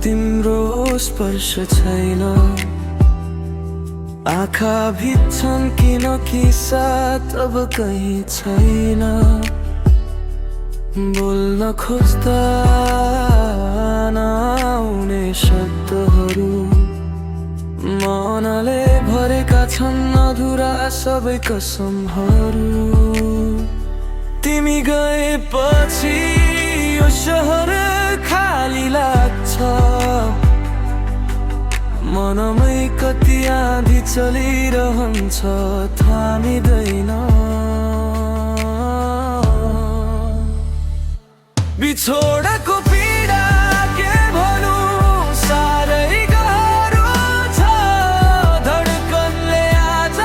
तिम्रो स्पर्श छैन। आँखा भिज्छन् किन कि साथ अब कहीँ छैन। बोल्न खोज्दा नआउने शब्दहरू, मनले भरेका छन् अधुरा सबै कसमहरू। तिमी गएपछि यो सहर खाली लाग्छ, मनमै कति आँधी चलिरहन्छ थामिँदैन। बिछोडको पीडा के भनौँ साह्रै गाह्रो छ। धड्कनले आज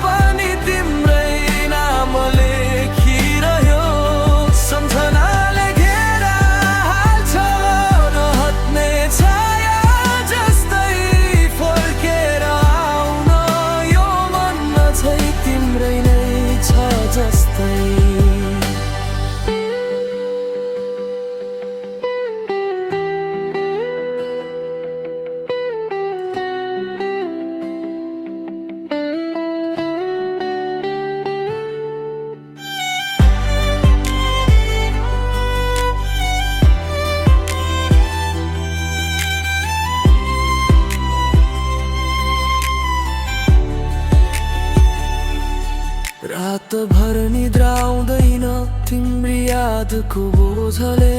पनि तिम्रै नाम लेखिरह्यो। सम्झनाले घेरा हाल्छ नहट्ने छाया जस्तै फर्केर आउन। यो मन अझै तिम्रै नै छ जस्तै। रातभर निद्रा आउँदैन तिम्री यादको बोझले।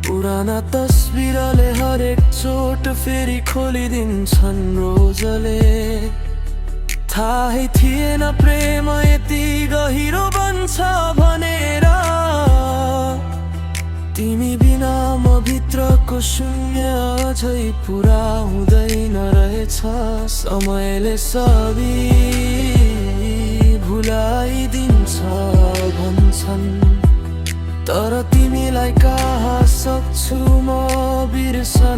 पुराना तस्बिरले हरेक चोट फेरि खोलिदिन्छन् रोजले। थाहै थिएन प्रेम यति गहिरो बन्छ भनेर। तिमी बिना म भित्रको शून्य अझै पुरा हुँदैन रहेछ। समयले सबै भुलाइदिन्छ भन्छन्, तर तिमीलाई कहाँ सक्छु म बिर्सन।